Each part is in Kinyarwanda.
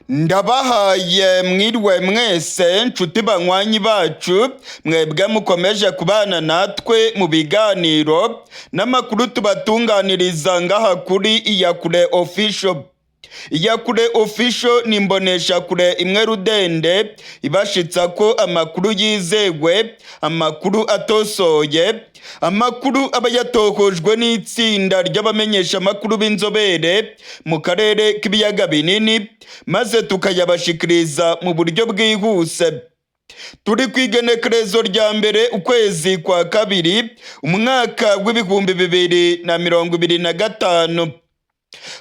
Ndabahaye mwiriwe mwese nshuti banywanyi bacu mwebwe mukomeje kubana natwe mu biganiro n'amakuru tubatunganiriza ngaha kuri Iyakure Official. Iyakure Official ni imboneshakure imwe rudende ibashitsa ko amakuru yizewe, amakuru atosoye, amakuru aba yatohojwe n'itsinda ry'abamenyesha amakuru b'inzobere mu karere k'ibiyaga binini, maze tukayabashikiriza mu buryo bwihuse. Turi kwigenekerezo rya mbere ukwezi kwa kabiri umwaka w'ibihumbi 2025.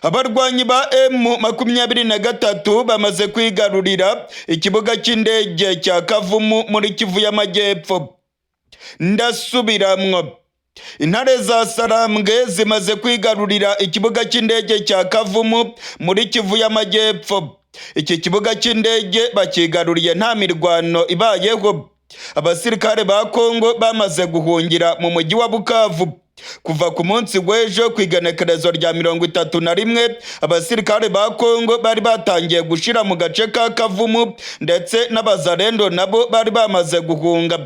Abarwanyi ba M23 bamaze kwigarurira ikibuga cy'indege cya Kavumu muri Kivu y'Amajyepfo. Ndasubiramwo, intare za Sarambwe zimaze kwigarurira ikibuga cy'indege cya Kavumu muri Kivu y'Amajyepfo. Iki kibuga cy'indege bakigaruriye nta mirwano ibayeho. Abasirikare ba Kongo bamaze guhungira mu mujyi wa Bukavu. Kuva ku munsi w'ejo kwigenekerezo rya 31, abasirikare ba Kongo bari batangiye gushira mu gace ka Kavumu, ndetse n'abazarendo nabo bari bamaze guhunga.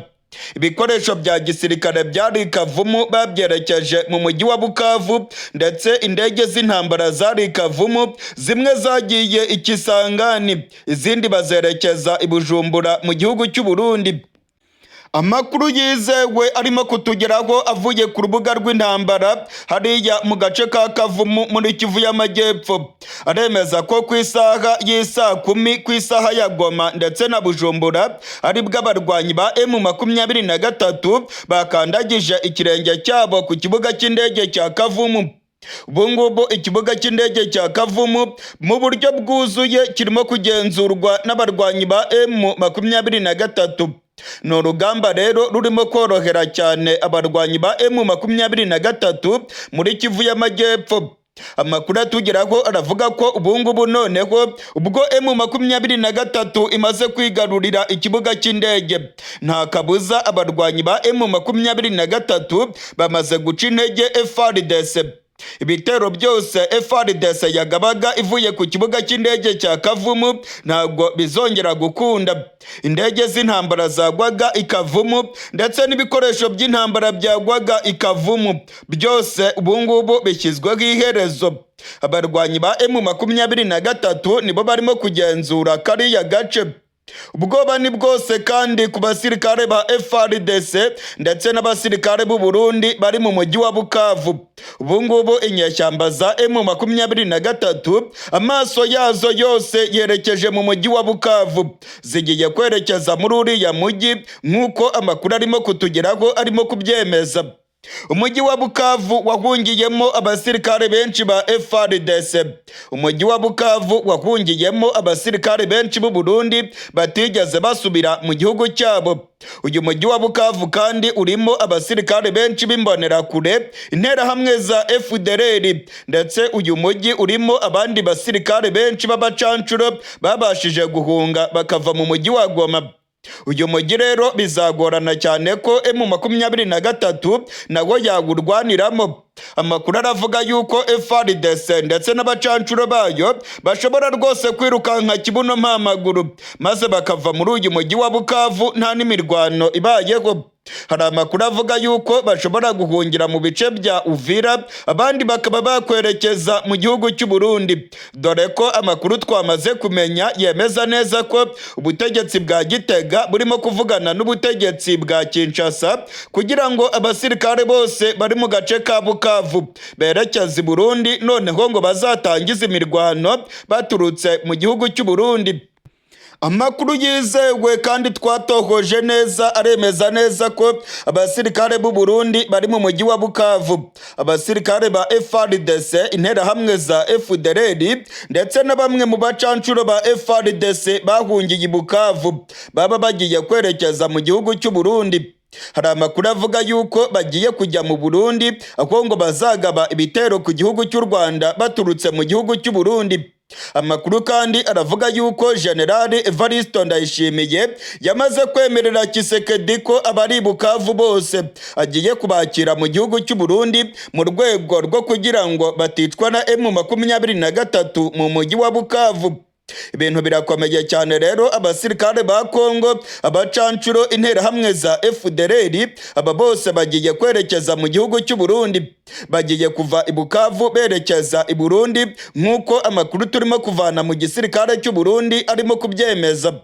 Ibikoresho bya gisirikare byari Kavumu babyerekeje mu mujyi wa Bukavu, ndetse indege z'intambara zari Kavumu zimwe zagiye Ikisangani, izindi bazerekeza i Bujumbura mu gihugu cy'u Burundi. Amakuru yizewe arimo kutugeraho avuye ku rubuga rw'intambara hariya mu gace ka Kavumu muri Kivu y'Amajyepfo aremeza ko ku isaha y'isa 10 ku isaha ya Goma ndetse na Bujumbura aribwo abarwanyi ba M23 bakandagije ikirenge cyabo ku kibuga cy'indege cya Kavumu. Ubungubu ikibuga cy'indege cya Kavumu mu buryo bwuzuye kirimo kugenzurwa n'abarwanyi ba M23. Ni urugamba rero rurimo korohera cyane abarwanyi ba M23 muri Kivu y'Amajyepfo. Amakuru atugeraho aravuga ko ubungubu noneho ubwo M23 imaze kwigarurira ikibuga cy'indege, nta kabuza abarwanyi ba M23 bamaze guca intege FARDC. Ibitero byose FARDC yagabaga ivuye ku kibuga cy'indege cya Kavumu ntabwo bizongera gukunda. Indege z'intambara zagwaga ikavumu ndetse n'ibikoresho by'intambara byagwaga ikavumu byose ubungubu bishyizweho iherezo. Abarwanyi ba M23 nibo barimo kugenzura kariya gace. Ubwoba ni bwose kandi ku basirikare ba FARDC ndetse n'abasirikare b'u Burundi bari mu mujyi wa Bukavu. Ubungubu inyeshyamba za M23 amaso yazo yose yerekeje mu mujyi wa Bukavu, zigiye kwerekeza muri uriya mujyi nk'uko amakuru arimo kutugeraho arimo kubyemeza. Umujyi wa Bukavu wahungiyemo abasirikare benshi ba FARDC. Umujyi wa Bukavu wahungiyemo abasirikare benshi b'u Burundi batigeze basubira mu gihugu cyabo. Uyu mujyi wa Bukavu kandi urimo abasirikare benshi b'imbonerakure, interahamwe za FDLR, ndetse uyu mujyi urimo abandi basirikare benshi b'abacancuro babashije guhunga bakava mu mujyi wa Goma. Uyu mujyi rero bizagorana cyane ko M23 nawo yawurwaniramo. Amakuru aravuga yuko FARDC ndetse n'abacancuro bayo bashobora rwose kwirukanka kibuno mpamaguru maze bakava muri uyu mujyi wa Bukavu nta n'imirwano ibayeho. Hari amakuru avuga yuko bashobora guhungira mu bice bya Uvira, abandi bakaba bakwerekeza mu gihugu cy'u Burundi, dore ko amakuru twamaze kumenya yemeza neza ko ubutegetsi bwa Gitega burimo kuvugana n'ubutegetsi bwa Kinshasa kugira ngo abasirikare bose bari mu gace ka Bukavu berekeze i Burundi, noneho ngo bazatangize imirwano baturutse mu gihugu cy'u Burundi. Amakuru yizewe kandi twatohoje neza aremeza neza ko abasirikare b'u Burundi bari mu mujyi wa Bukavu, abasirikare ba FARDC, interahamwe za FDLR ndetse na bamwe mu bacancuro ba FARDC bahungiye i Bukavu baba bagiye kwerekeza mu gihugu cy'u Burundi. Hari amakuru avuga yuko bagiye kujya mu Burundi aho ngo bazagaba ibitero ku gihugu cy'u Rwanda baturutse mu gihugu cy'u Burundi. Amakuru kandi aravuga yuko General Evariste Ndayishimiye yamaze kwemerera Kisekedi ko abari Bukavu bose agiye kubakira mu gihugu cy'u Burundi mu rwego rwo kugira ngo baticwa na M23 mu mujyi wa Bukavu. Ibintu birakomeye cyane rero, abasirikare ba Kongo, abacancuro, interahamwe za FDLR, aba bose bagiye kwerekeza mu gihugu cy'u Burundi. Bagiye kuva i Bukavu berekeza i Burundi nk'uko amakuru turimo kuvana mu gisirikare cy'u Burundi arimo kubyemeza.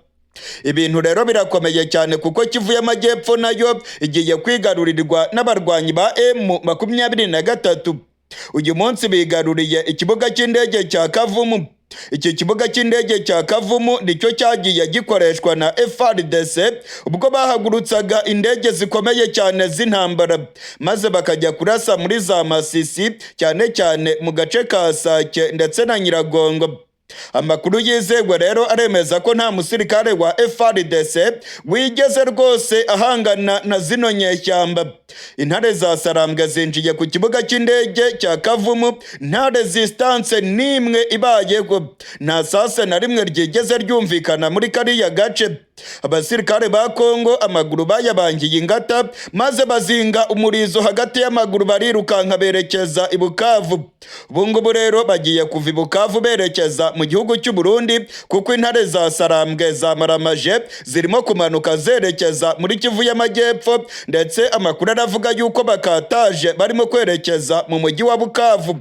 Ibintu rero birakomeye cyane kuko Kivu y'Amajyepfo nayo igiye kwigarurirwa n'abarwanyi ba M23. Uyu munsi bigaruriye ikibuga cy'indege cya Kavumu. Iki kibuga cy'indege cya Kavumu nicyo cyagiye gikoreshwa na FARDC ubwo bahagurutsaga indege zikomeye cyane z'intambara maze bakajya kurasa muri za Masisi, cyane cyane mu gace ka Sake ndetse na Nyiragongo. Amakuru yizewe rero aremeza ko nta musirikare wa FARDC wigeze rwose ahangana na zino nyeshyamba. Intare za Sarambwe zinjiye ku kibuga cy'indege cya Kavumu nta resistance n'imwe ibayeho, nta sase na rimwe ryigeze ryumvikana muri kariya gace. Abasirikare ba Kongo amaguru bayabangiye ingata maze bazinga umurizo hagati y'amaguru, barirukanka berekeza i Bukavu. Ubungubu rero bagiye kuva i Bukavu berekeza mu gihugu cy'u Burundi kuko intare za Sarambwe zamaramaje zirimo kumanuka zerekeza muri Kivu y'Amajyepfo, ndetse amakuru aravuga yuko bakataje barimo kwerekeza mu mujyi wa Bukavu.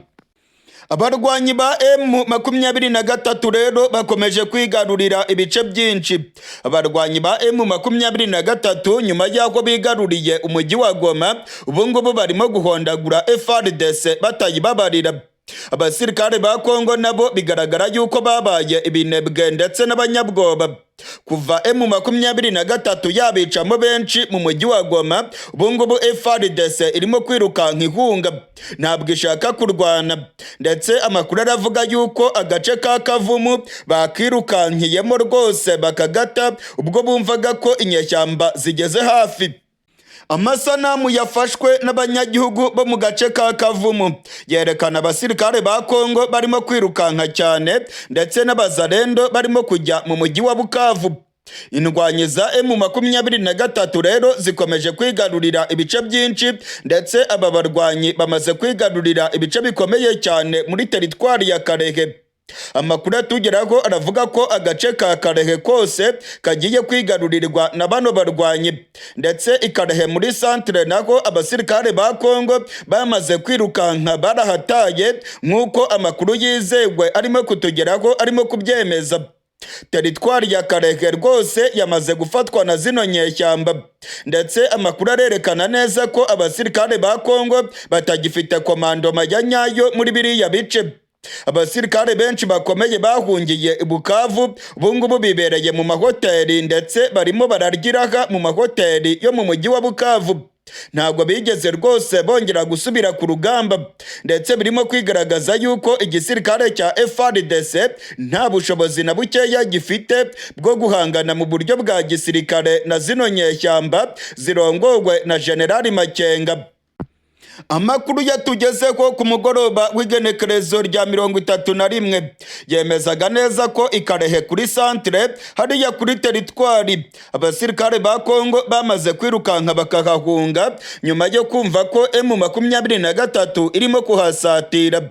Abarwanyi ba M23 rero bakomeje kwigarurira ibice byinshi. Abarwanyi ba M23 nyuma y'aho bigaruriye umujyi wa Goma, ubungubu barimo guhondagura FARDC batayibabarira. Abasirikare ba Kongo nabo bigaragara yuko babaye ibinebwe ndetse n'abanyabwoba. Kuva M23 yabicamo benshi mu mujyi wa Goma, ubungubu FARDC irimo kwirukanka ihunga, ntabwo ishaka kurwana. Ndetse amakuru aravuga yuko agace ka Kavumu bakirukankiyemo rwose bakagata ubwo bumvaga ko inyeshyamba zigeze hafi. Amasanamu yafashwe n'abanyagihugu bo mu gace ka Kavumu yerekana abasirikare ba Kongo barimo kwirukanka cyane ndetse n'abazarendo barimo kujya mu mujyi wa Bukavu. Indwanyi za M23 rero zikomeje kwigarurira ibice byinshi, ndetse aba barwanyi bamaze kwigarurira ibice bikomeye cyane muri teritwari ya Karehe. Amakuru atugeraho aravuga ko agace ka Karehe kose kagiye kwigarurirwa na bano barwanyi, ndetse ikarehe muri centre naho abasirikare ba Kongo bamaze kwirukanka barahataye nk'uko amakuru yizewe arimo kutugeraho arimo kubyemeza. Teritwari ya Karehe rwose yamaze gufatwa na zino nyeshyamba, ndetse amakuru arerekana neza ko abasirikare ba Kongo batagifite komandoma ya nyayo muri biriya bice. Abasirikare benshi bakomeye bahungiye i Bukavu ubungubu bibereye mu mahoteli, ndetse barimo bararyiraga mu mahoteli yo mu mujyi wa Bukavu. Ntabwo bigeze rwose bongera gusubira ku rugamba, ndetse birimo kwigaragaza yuko igisirikare cya FARDC nta bushobozi na bukeya gifite bwo guhangana mu buryo bwa gisirikare na zino nyeshyamba zirongowe na Generali Makenga. Amakuru yatugezeho ku mugoroba w'igenekerezo rya 31 yemezaga neza ko ikarehe kuri centre hariya kuri teritwari abasirikare ba Kongo bamaze kwirukanka bakahahunga nyuma yo kumva ko M23 irimo kuhasatira.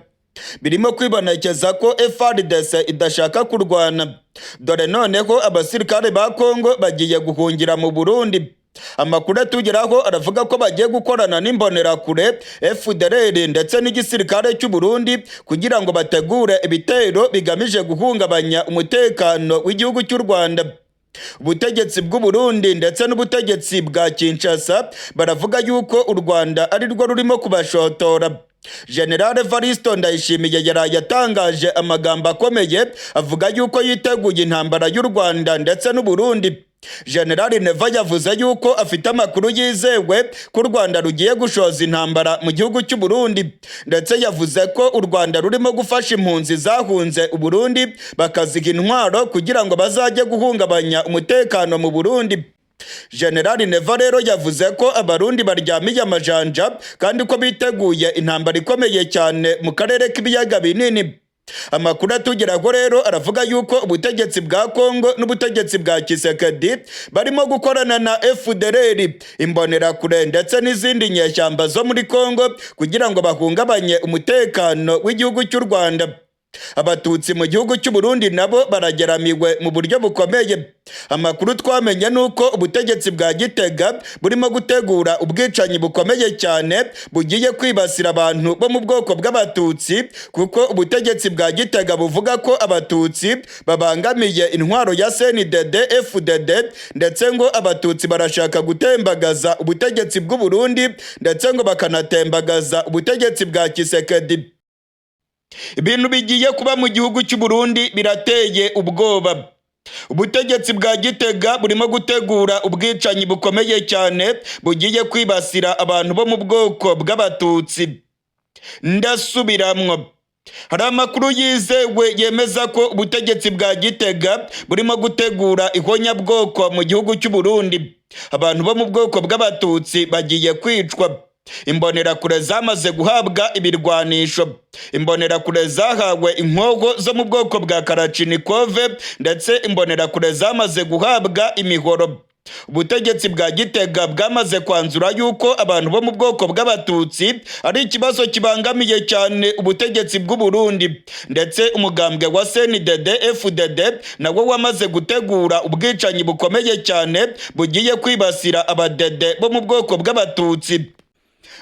Birimo kwibonekeza ko FARDC idashaka kurwana, dore noneho abasirikare ba Kongo bagiye guhungira mu Burundi. Amakuru atugeraho aravuga ko bagiye gukorana n'imbonerakure FDLR ndetse n'igisirikare cy'u Burundi kugira ngo bategure ibitero bigamije guhungabanya umutekano w'igihugu cy'u Rwanda. Ubutegetsi bw'u Burundi ndetse n'ubutegetsi bwa Kinshasa baravuga yuko u Rwanda ari rwo rurimo kubashotora. General Evaristo Ndayishimiye yaraye yatangaje amagambo akomeye avuga yuko yiteguye intambara y'u Rwanda ndetse n'u Burundi. General Neva yavuze yuko afite amakuru yizewe ko u Rwanda rugiye gushoza intambara mu gihugu cy'u Burundi, ndetse yavuze ko u Rwanda rurimo gufasha impunzi zahunze u Burundi bakaziha intwaro kugira ngo bazajye guhungabanya umutekano mu Burundi. General Neva rero yavuze ko abarundi baryamiye amajanja kandi ko biteguye intambara ikomeye cyane mu karere k'ibiyaga binini. Amakuru atugeraho rero aravuga yuko ubutegetsi bwa Kongo n'ubutegetsi bwa Kisekedi barimo gukorana na FDLR, imbonerakure ndetse n'izindi nyeshyamba zo muri Kongo kugira ngo bahungabanye umutekano w'igihugu cy'u Rwanda. abatutsi mu gihugu cy'u Burundi nabo barageramiwe mu buryo bukomeye. Amakuru twamenye nuko ubutegetsi bwa Gitega burimo gutegura ubwicanyi bukomeye cyane bugiye kwibasira abantu bo mu bwoko bw'abatutsi, kuko ubutegetsi bwa Gitega buvuga ko abatutsi babangamiye intwaro ya CNDD FDD, ndetse ngo abatutsi barashaka gutembagaza ubutegetsi bw'u Burundi, ndetse ngo bakanatembagaza ubutegetsi bwa Kisekedi. Ibintu bigiye kuba mu gihugu cy'u Burundi birateye ubwoba. Ubutegetsi bwa Gitega burimo gutegura ubwicanyi bukomeye cyane bugiye kwibasira abantu bo mu bwoko bw'abatutsi. Ndasubiramwo, hari amakuru yizewe yemeza ko ubutegetsi bwa Gitega burimo gutegura ihonyabwoko mu gihugu cy'u Burundi. Abantu bo mu bwoko bw'abatutsi bagiye kwicwa. Imbonerakure zamaze guhabwa ibirwanisho. Imbonerakure zahawe inkoho zo mu bwoko bwa Karachinikove, ndetse imbonerakure zamaze guhabwa imihoro. Ubutegetsi bwa Gitega bwamaze kwanzura yuko abantu bo mu bwoko bw'abatutsi ari ikibazo kibangamiye cyane ubutegetsi bw'u Burundi, ndetse umugambwe wa CNDD FDD nawo wamaze gutegura ubwicanyi bukomeye cyane bugiye kwibasira abadede bo mu bwoko bw'abatutsi.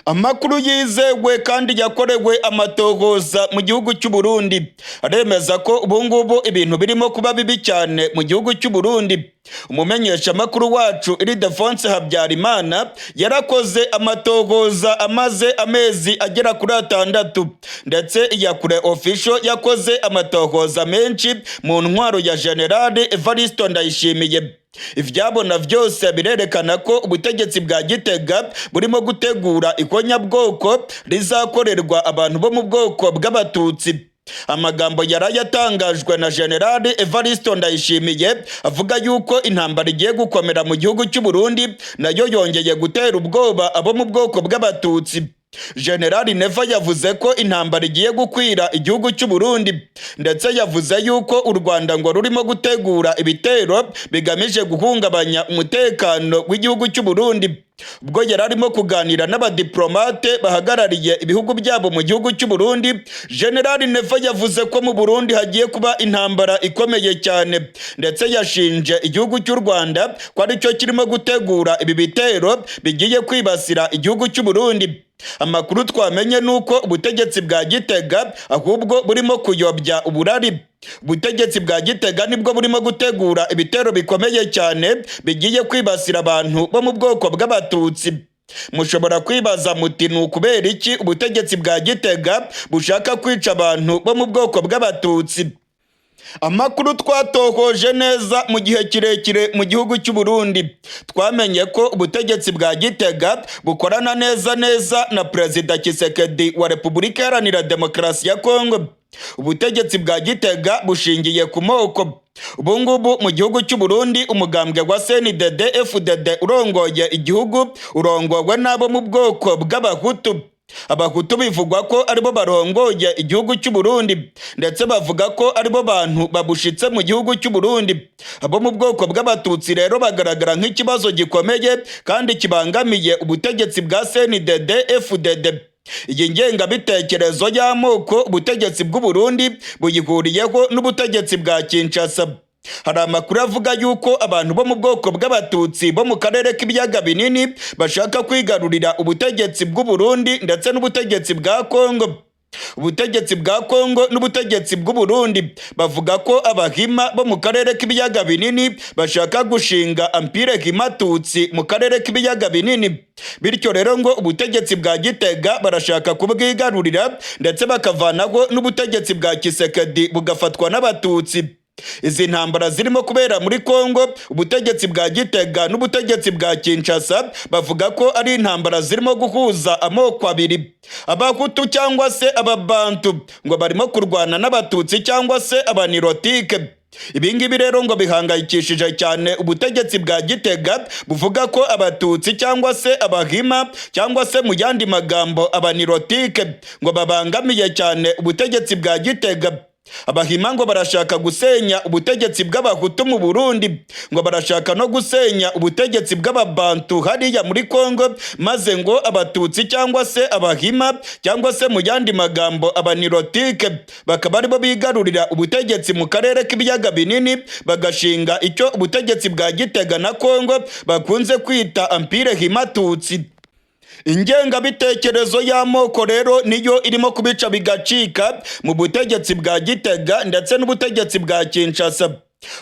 Amakuru yizewe kandi yakorewe amatohoza mu gihugu cy'u Burundi aremeza ko ubungubu ibintu birimo kuba bibi cyane mu gihugu cy'u Burundi. Umumenyesha makuru wacu Ildefonse Habyarimana yarakoze amatohoza amaze amezi agera kuri 6, ndetse Iyakure Official yakoze amatohoza menshi mu ntwaro ya General Evariste Ndayishimiye. Ivyabona byose birerekana ko ubutegetsi bwa Gitega burimo gutegura ikonyabwoko rizakorerwa abantu bo mu bwoko bw'abatutsi. Amagambo yarayatangajwe na General Evariste Ndayishimiye avuga yuko intambara igiye gukomera mu gihugu cy'u Burundi, nayo yongeye gutera ubwoba abo mu bwoko bw'abatutsi. General Neva yavuze ko intambara igiye gukwira igihugu cy'u Burundi, ndetse yavuze yuko u Rwanda ngo rurimo gutegura ibitero bigamije guhungabanya umutekano w'igihugu cy'u Burundi. Ubwo yararimo kuganira n'abadiplomate bahagarariye ibihugu byabo mu gihugu cy'u Burundi, General Neva yavuze ko mu Burundi hagiye kuba intambara ikomeye cyane, ndetse yashinje igihugu cy'u Rwanda ko ari cyo kirimo gutegura ibi bitero bigiye kwibasira igihugu cy'u Burundi. Amakuru twamenye nuko ubutegetsi bwa Gitega ahubwo burimo kuyobya uburari. Ubutegetsi bwa Gitega nibwo burimo gutegura ibitero bikomeye cyane bigiye kwibasira abantu bo mu bwoko bw'abatutsi. Mushobora kwibaza muti ni ukubera iki ubutegetsi bwa Gitega bushaka kwica abantu bo mu bwoko bw'abatutsi? Amakuru twatohoje neza mu gihe kirekire mu gihugu cy'u Burundi, twamenye ko ubutegetsi bwa Gitega bukorana neza na Perezida Kisekedi wa Repubulika Iharanira Demokarasi ya Kongo. Ubutegetsi bwa Gitega bushingiye ku moko. Ubungubu mu gihugu cy'u Burundi umugambwe wa CNDD FDD urongoye igihugu urongowe n'abo mu bwoko bw'abahutu. Abahutu bivugwa ko aribo barongoye igihugu cy'u Burundi, ndetse bavuga ko aribo bantu babushitse mu gihugu cy'u Burundi. Abo mu bwoko bw'abatutsi rero bagaragara nk'ikibazo gikomeye kandi kibangamiye ubutegetsi bwa CNDD FDD. Iyi ngengabitekerezo y'amoko ubutegetsi bw'u Burundi buyihuriyeho n'ubutegetsi bwa Kinshasa. Hari amakuru avuga yuko abantu bo mu bwoko bw'abatutsi bo mu karere k'ibiyaga binini bashaka kwigarurira ubutegetsi bw'u Burundi ndetse n'ubutegetsi bwa Kongo. Ubutegetsi bwa Kongo n'ubutegetsi bw'u Burundi bavuga ko abahima bo mu karere k'ibiyaga binini bashaka gushinga ampire himatutsi mu karere k'ibiyaga binini. Bityo rero ngo ubutegetsi bwa Gitega barashaka kubwigarurira, ndetse bakavanaho n'ubutegetsi bwa Kisekedi bugafatwa n'abatutsi. Izi ntambara zirimo kubera muri Kongo, ubutegetsi bwa Gitega n'ubutegetsi bwa Kinshasa bavuga ko ari intambara zirimo guhuza amoko abiri. Abahutu cyangwa se ababantu ngo barimo kurwana n'abatutsi cyangwa se abanirotike. Ibingibi rero ngo bihangayikishije cyane ubutegetsi bwa Gitega buvuga ko abatutsi cyangwa se abahima cyangwa se mu yandi magambo abanirotike ngo babangamiye cyane ubutegetsi bwa Gitega. Abahima ngo barashaka gusenya ubutegetsi bw'abahutu mu Burundi, ngo barashaka no gusenya ubutegetsi bw'ababantu hariya muri Kongo, maze ngo abatutsi cyangwa se abahima cyangwa se mu yandi magambo abanirotike bakaba aribo bigarurira ubutegetsi mu karere k'ibiyaga binini, bagashinga icyo ubutegetsi bwa Gitega na Kongo bakunze kwita Empire Himatutsi. Ingengabitekerezo y'amoko rero niyo irimo kubica bigacika mu butegetsi bwa Gitega ndetse n'ubutegetsi bwa Kinshasa.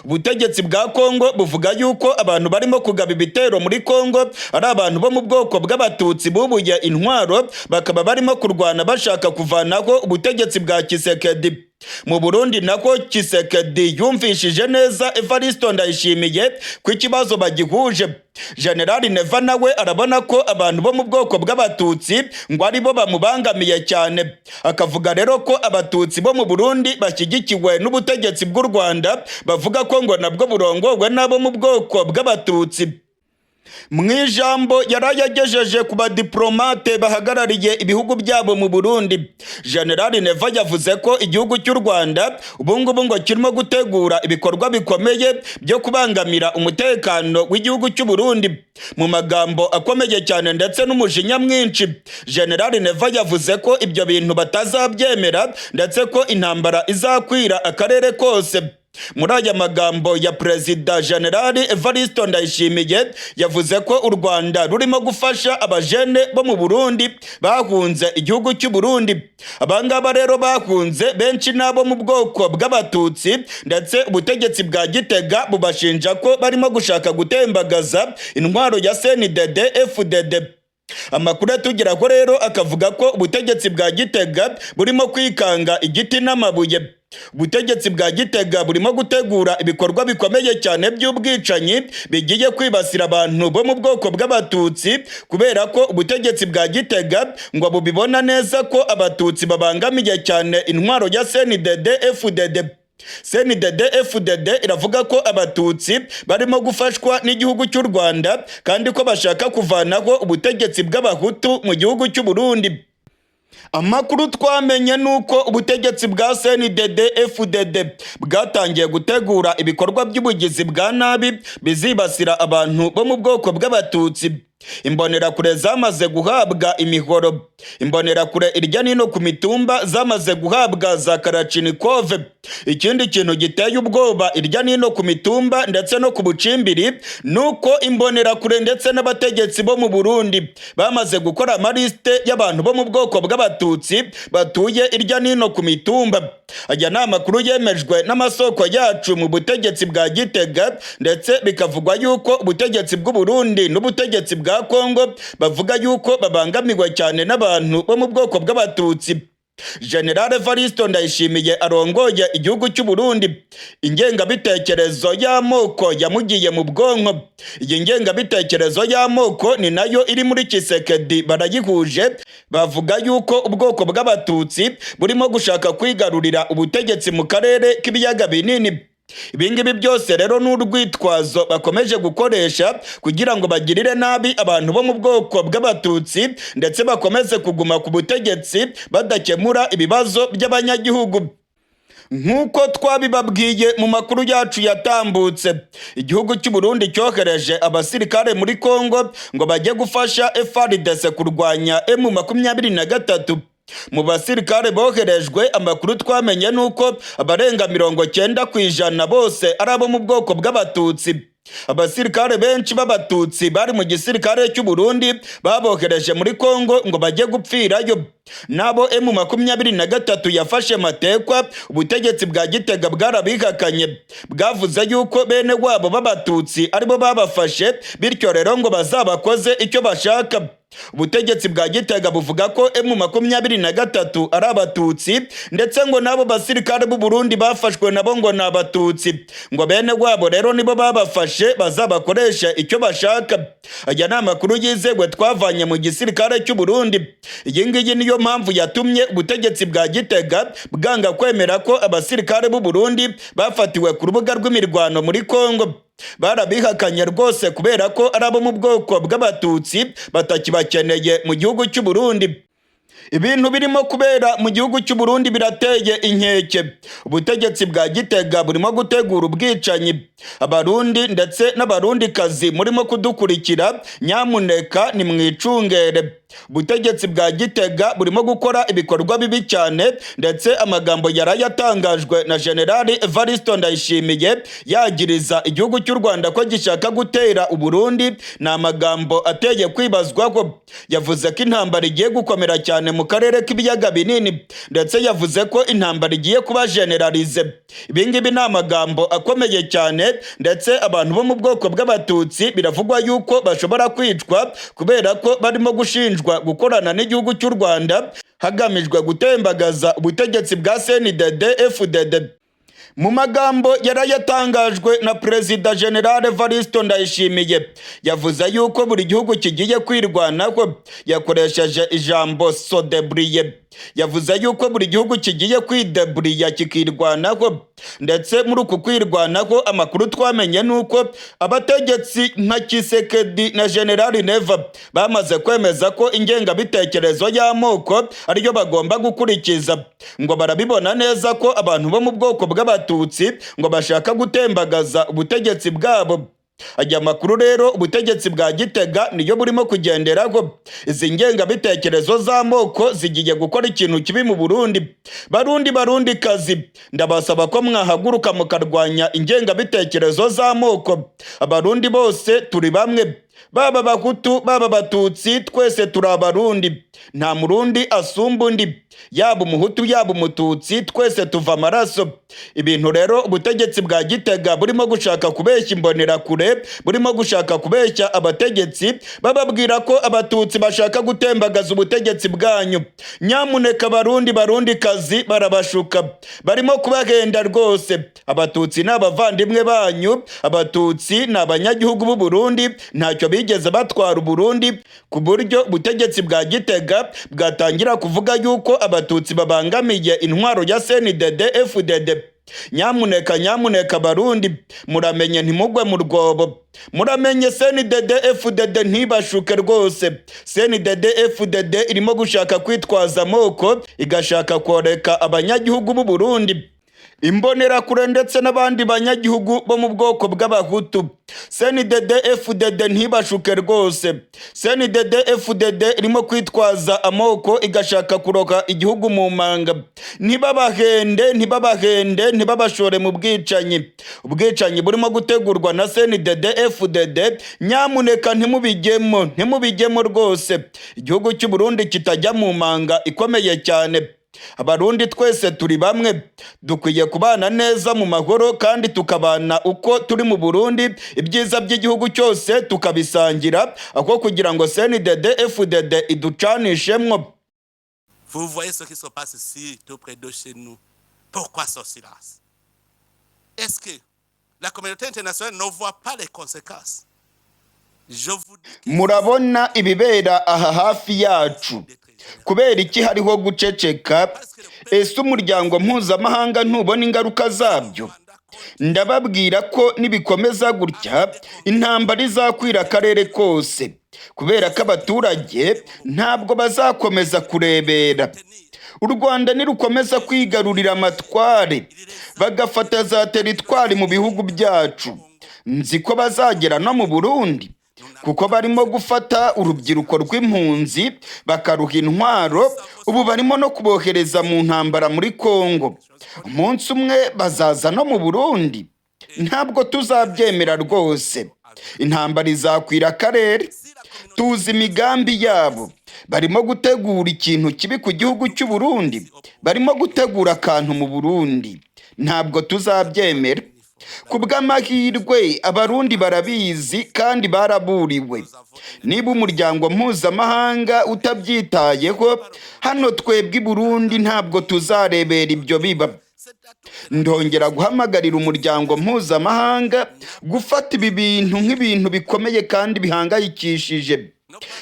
Ubutegetsi bwa Kongo buvuga yuko abantu barimo kugaba ibitero muri Kongo ari abantu bo mu bwoko bw'abatutsi bubuye intwaro, bakaba barimo kurwana bashaka kuvanaho ubutegetsi bwa Kisekedi. Mu Burundi nako Kisekedi yumvishije neza Evariste Ndayishimiye ko ikibazo bagihuje. General Neva nawe arabona ko abantu bo mu bwoko bw'abatutsi ngo aribo bamubangamiye cyane, akavuga rero ko abatutsi bo mu Burundi bashyigikiwe n'ubutegetsi bw'u Rwanda, bavuga ko ngo nabwo burongowe n'abo mu bwoko bw'abatutsi. Mu ijambo yarayagejeje ku badiplomate bahagarariye ibihugu byabo mu Burundi, General Neva yavuze ko igihugu cy'u Rwanda ubungubu ngo kirimo gutegura ibikorwa bikomeye byo kubangamira umutekano w'igihugu cy'u Burundi. Mu magambo akomeye cyane ndetse n'umujinya mwinshi, General Neva yavuze ko ibyo bintu batazabyemera ndetse ko intambara izakwira akarere kose. Muri aya magambo ya Perezida General Evariste Ndayishimiye yavuze ko u Rwanda rurimo gufasha abajene bo mu Burundi bahunze igihugu cy'u Burundi. Abangaba rero bahunze benshi nabo mu bwoko bw'abatutsi, ndetse ubutegetsi bwa Gitega bubashinja ko barimo gushaka gutembagaza intwaro ya CNDD FDD. Amakuru atugeraho rero akavuga ko ubutegetsi bwa Gitega burimo kwikanga igiti n'amabuye. Ubutegetsi bwa Gitega burimo gutegura ibikorwa bikomeye cyane by'ubwicanyi bigiye kwibasira abantu bo mu bwoko bw'abatutsi, kubera ko ubutegetsi bwa Gitega ngo bubibona neza ko abatutsi babangamiye cyane intwaro ya CNDD FDD. CNDD FDD iravuga ko abatutsi barimo gufashwa n'igihugu cy'u Rwanda kandi ko bashaka kuvanaho ubutegetsi bw'abahutu mu gihugu cy'u Burundi. Amakuru twamenye nuko ubutegetsi bwa CNDD FDD bwatangiye gutegura ibikorwa by'ubugizi bwa nabi bizibasira abantu bo mu bwoko bw'abatutsi. Imbonerakure zamaze guhabwa imihoro. Imbonerakure irya nino ku mitumba zamaze guhabwa za Karachinikove. Ikindi kintu giteye ubwoba irya nino ku mitumba ndetse no ku bucimbiri nuko imbonerakure ndetse n'abategetsi bo mu Burundi bamaze gukora amaliste y'abantu bo mu bwoko bw'abatutsi batuye irya nino ku mitumba. Aya ni amakuru yemejwe n'amasoko yacu mu butegetsi bwa Gitega, ndetse bikavugwa yuko ubutegetsi bw'u Burundi n'ubutegetsi bwa Kongo bavuga yuko babangamiwe cyane n'abantu bo mu bwoko bw'abatutsi. General Evariste Ndayishimiye arongoye igihugu cy'u Burundi. Ingengabitekerezo y'amoko yamugiye mu bwonko. Iyi ngengabitekerezo y'amoko ni nayo iri muri Kisekedi barayihuje, bavuga yuko ubwoko bw'abatutsi burimo gushaka kwigarurira ubutegetsi mu karere k'ibiyaga binini. Ibingibi byose rero n'urwitwazo bakomeje gukoresha kugira ngo bagirire nabi abantu bo mu bwoko bw'abatutsi, ndetse bakomeze kuguma ku butegetsi badakemura ibibazo by'abanyagihugu. Nk'uko twabibabwiye mu makuru yacu yatambutse, igihugu cy'u Burundi cyohereje abasirikare muri Kongo ngo bajye gufasha FARDC kurwanya M23. Mu basirikare boherejwe, amakuru twamenye nuko abarenga 90% bose ari abo mu bwoko bw'abatutsi. Abasirikare benshi b'abatutsi bari mu gisirikare cy'u Burundi babohereje muri Kongo ngo bajye gupfirayo. Nabo M23 yafashe matekwa, ubutegetsi bwa Gitega bwarabihakanye, bwavuze yuko bene wabo b'abatutsi aribo babafashe, bityo rero ngo bazabakoze icyo bashaka. Ubutegetsi bwa Gitega buvuga ko M23 ari abatutsi, ndetse ngo nabo basirikare b'u Burundi bafashwe nabo ngo ni abatutsi, ngo bene wabo rero nibo babafashe bazabakoresha icyo bashaka. Aya ni amakuru yizewe twavanye mu gisirikare cy'u Burundi. Iyi ngiyi niyo mpamvu yatumye ubutegetsi bwa Gitega bwanga kwemera ko abasirikare b'u Burundi bafatiwe ku rubuga rw'imirwano muri Kongo. Barabihakanye rwose kubera ko ari abo mu bwoko bw'abatutsi batakibakeneye mu gihugu cy'u Burundi. Ibintu birimo kubera mu gihugu cy'u Burundi birateye inkeke. Ubutegetsi bwa Gitega burimo gutegura ubwicanyi. Abarundi ndetse n'abarundikazi murimo kudukurikira, nyamuneka ni mwicungere. Ubutegetsi bwa Gitega burimo gukora ibikorwa bibi cyane, ndetse amagambo yarayatangajwe na Generali Evaristo Ndayishimiye yagiriza igihugu cy'u Rwanda ko gishaka gutera u Burundi ni amagambo ateye kwibazwaho. Yavuze ko intambara igiye gukomera cyane mu karere k'ibiyaga binini, ndetse yavuze ko intambara igiye kuba generalize. Ibi ngibi ni amagambo akomeye cyane, ndetse abantu bo mu bwoko bw'abatutsi biravugwa yuko bashobora kwicwa kubera ko barimo gushinjwa gukorana n'igihugu cy'u Rwanda hagamijwe gutembagaza ubutegetsi bwa CNDD FDD. Mu magambo yarayatangajwe na Perezida General Evaristo Ndayishimiye, yavuze yuko buri gihugu kigiye kwirwanaho, yakoresheje ijambo sodebriye. Yavuze yuko buri gihugu kigiye kwidebriya kikirwanaho, ndetse muri uku kwirwanaho amakuru twamenye nuko abategetsi nka Kisekedi na General Neva bamaze kwemeza ko ingengabitekerezo y'amoko ariyo bagomba gukurikiza. Ngo barabibona neza ko abantu bo mu bwoko bw'abatutsi ngo bashaka gutembagaza ubutegetsi bwabo. Ajya makuru rero ubutegetsi bwa Gitega niyo burimo kugenderaho. Izi ngengabitekerezo z'amoko zigiye gukora ikintu kibi mu Burundi. Barundikazi, ndabasaba ko mwahaguruka mukarwanya ingengabitekerezo z'amoko. Abarundi bose turi bamwe, baba Abahutu baba Abatutsi, twese turi Abarundi. Nta murundi asumba undi, yaba Umuhutu yaba Umututsi, twese tuva amaraso. Ibintu rero ubutegetsi bwa Gitega burimo gushaka kubeshya imbonerakure, burimo gushaka kubeshya abategetsi, bababwira ko Abatutsi bashaka gutembagaza ubutegetsi bwanyu. Nyamuneka barundikazi barabashuka, barimo kubagenda rwose. Abatutsi ni abavandimwe banyu, Abatutsi ni abanyagihugu b'u Burundi, ntacyo bigeze batwara u Burundi, ku buryo ubutegetsi bwa Gitega bwatangira kuvuga yuko Abatutsi babangamiye intwaro ya CNDD FDD. Nyamuneka Barundi, muramenye ntimugwe mu rwobo. Muramenye CNDD FDD ntibashuke rwose. CNDD FDD irimo gushaka kwitwaza amoko, igashaka koreka abanyagihugu b'u Burundi, imbonerakure ndetse n'abandi banyagihugu bo mu bwoko bw'Abahutu. CNDD FDD ntibashuke rwose. CNDD FDD irimo kwitwaza amoko, igashaka kuroka igihugu mu manga. Ntibabahende, ntibabashore mu bwicanyi. Ubwicanyi burimo gutegurwa na CNDD FDD, nyamuneka ntimubigemo rwose. Igihugu cy'u Burundi kitajya mu manga ikomeye cyane. Abarundi twese turi bamwe, dukwiye kubana neza mu mahoro kandi tukabana uko turi mu Burundi, ibyiza by'igihugu cyose tukabisangira, aho kugira ngo CNDD FDD iducanishemwo. Vous voyez ce qui se passe ici, tout près de chez nous. Pourquoi ce silence? Est-ce que la communauté internationale ne voit pas les conséquences? Murabona ibibera aha hafi yacu. Kubera iki hariho guceceka? Ese umuryango mpuzamahanga ntubona ingaruka zabyo? Ndababwira ko nibikomeza gutya intambara izakwira akarere kose, kubera ko abaturage ntabwo bazakomeza kurebera. U Rwanda nirukomeza kwigarurira amatware, bagafata za teritwari mu bihugu byacu, nzi ko bazagera no mu Burundi, kuko barimo gufata urubyiruko rw'impunzi bakaruha intwaro. Ubu barimo no kubohereza mu ntambara muri Kongo. Umunsi umwe bazaza no mu Burundi. Ntabwo tuzabyemera rwose. Intambara izakwira akarere. Tuzi imigambi yabo. Barimo gutegura ikintu kibi ku gihugu cy'u Burundi. Barimo gutegura akantu mu Burundi. Ntabwo tuzabyemera. Kubw'amahirwe Abarundi barabizi kandi baraburiwe. Niba umuryango mpuzamahanga utabyitayeho, hano twebwe i Burundi ntabwo tuzarebera ibyo biba. Ndongera guhamagarira umuryango mpuzamahanga gufata ibi bintu nk'ibintu bikomeye kandi bihangayikishije.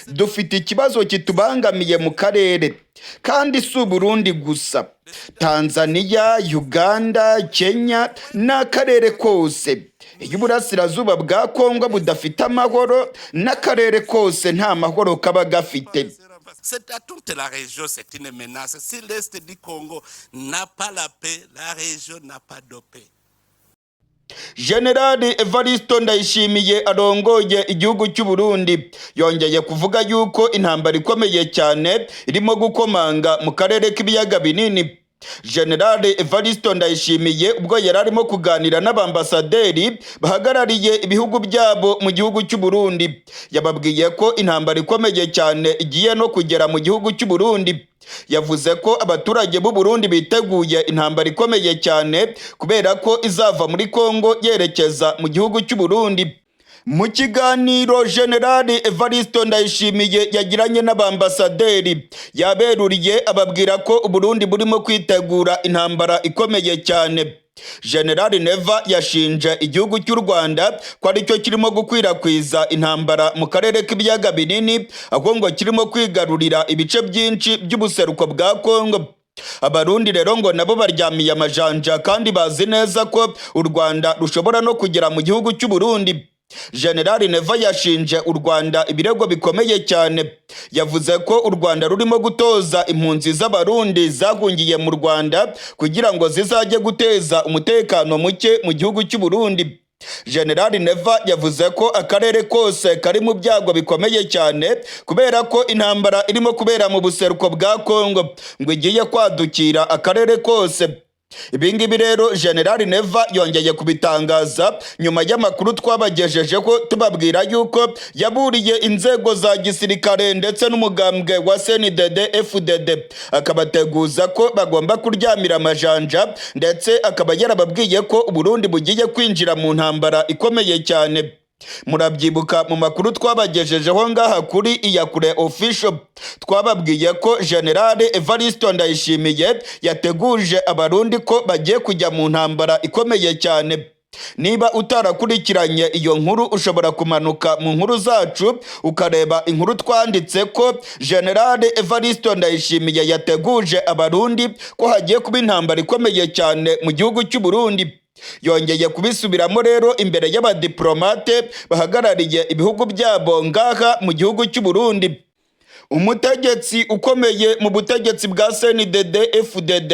Dufite ikibazo kitubangamiye mu karere, kandi si Burundi gusa. Tanzania, Uganda, Kenya n'akarere kose. Iyo uburasirazuba bwa Kongo budafite amahoro, n'akarere kose nta mahoro kaba gafite. C'est à toute la région, c'est une menace. Si l'Est du Congo n'a pas la paix, la région n'a pas de paix. Generali Evaristo Ndayishimiye arongoye igihugu cy'u Burundi yongeye kuvuga yuko intambara ikomeye cyane irimo gukomanga mu karere k'ibiyaga binini. Generali Evaristo Ndayishimiye ubwo yari arimo kuganira n'abambasaderi bahagarariye ibihugu byabo mu gihugu cy'u Burundi yababwiye ko intambara ikomeye cyane igiye no kugera mu gihugu cy'u Burundi. Yavuze ko abaturage b'u Burundi biteguye intambara ikomeye cyane kubera ko izava muri Kongo yerekeza mu gihugu cy'u Burundi. Mu kiganiro Generali Evaristo Ndayishimiye yagiranye n'abambasaderi yaberuriye ababwira ko u Burundi burimo kwitegura intambara ikomeye cyane. Generali Neva yashinje igihugu cy'u Rwanda ko ari cyo kirimo gukwirakwiza intambara mu karere k'ibiyaga binini aho ngo kirimo kwigarurira ibice byinshi by'ubuseruko bwa Kongo. Abarundi rero ngo nabo baryamiye amajanja kandi bazi neza ko u Rwanda rushobora no kugera mu gihugu cy'u Burundi. Generali Neva yashinje u Rwanda ibirego bikomeye cyane. Yavuze ko u Rwanda rurimo gutoza impunzi z'abarundi zahungiye mu Rwanda kugira ngo zizajye guteza umutekano muke mu gihugu cy'u Burundi. Generali Neva yavuze ko akarere kose kari mu byago bikomeye cyane kubera ko intambara irimo kubera mu buseruko bwa Kongo ngo igiye kwadukira akarere kose. Ibingibi rero Generali Neva yongeye kubitangaza nyuma y'amakuru twabagejejeho tubabwira yuko yaburiye inzego za gisirikare ndetse n'umugambwe wa CNDD FDD akabateguza ko bagomba kuryamira amajanja ndetse akaba yarababwiye ko u Burundi bugiye kwinjira mu ntambara ikomeye cyane. Murabyibuka mu makuru twabagejejeho ngaha kuri Iyakure Official twababwiye ko Generali Evaristo Ndayishimiye yateguje abarundi ko bagiye kujya mu ntambara ikomeye cyane. Niba utarakurikiranye iyo nkuru ushobora kumanuka mu nkuru zacu ukareba inkuru twanditse ko Generali Evaristo Ndayishimiye yateguje abarundi ko hagiye kuba intambara ikomeye cyane mu gihugu cy'u Burundi. Yongeye kubisubiramo rero imbere y'abadiplomate bahagarariye ibihugu byabo ngaha mu gihugu cy'u Burundi. Umutegetsi ukomeye mu butegetsi bwa CNDD FDD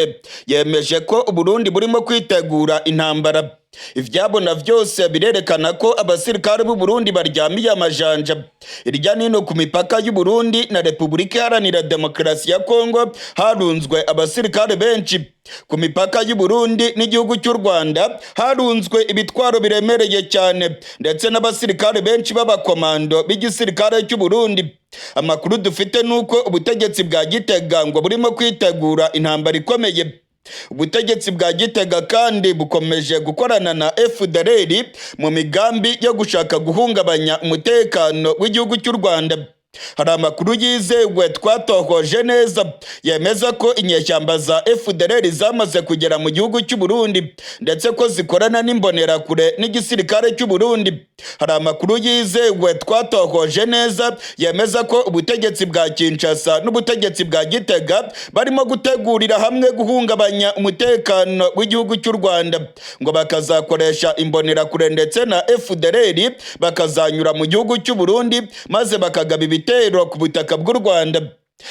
yemeje ko u Burundi burimo kwitegura intambara. Ivyabona byose birerekana ko abasirikare b'u Burundi baryamiye amajanja. Irya nino ku mipaka y'u Burundi na Repubulika Iharanira Demokarasi ya Kongo harunzwe abasirikare benshi. Ku mipaka y'u Burundi n'igihugu cy'u Rwanda harunzwe ibitwaro biremereye cyane ndetse n'abasirikare benshi b'abakomando b'igisirikare cy'u Burundi. Amakuru dufite nuko ubutegetsi bwa Gitega ngo burimo kwitegura intambara ikomeye. Ubutegetsi bwa Gitega kandi bukomeje gukorana na FDLR mu migambi yo gushaka guhungabanya umutekano w'igihugu cy'u Rwanda. Hari amakuru yizewe twatohoje neza yemeza ko inyeshyamba za FDLR zamaze kugera mu gihugu cy'u Burundi ndetse ko zikorana n'imbonerakure n'igisirikare cy'u Burundi. Hari amakuru yizewe twatohoje neza yemeza ko ubutegetsi bwa Kinshasa n'ubutegetsi bwa Gitega barimo gutegurira hamwe guhungabanya umutekano w'igihugu cy'u Rwanda ngo bakazakoresha imbonerakure ndetse na FDLR bakazanyura mu gihugu cy'u Burundi maze bakagaba ibitero ku butaka bw'u Rwanda.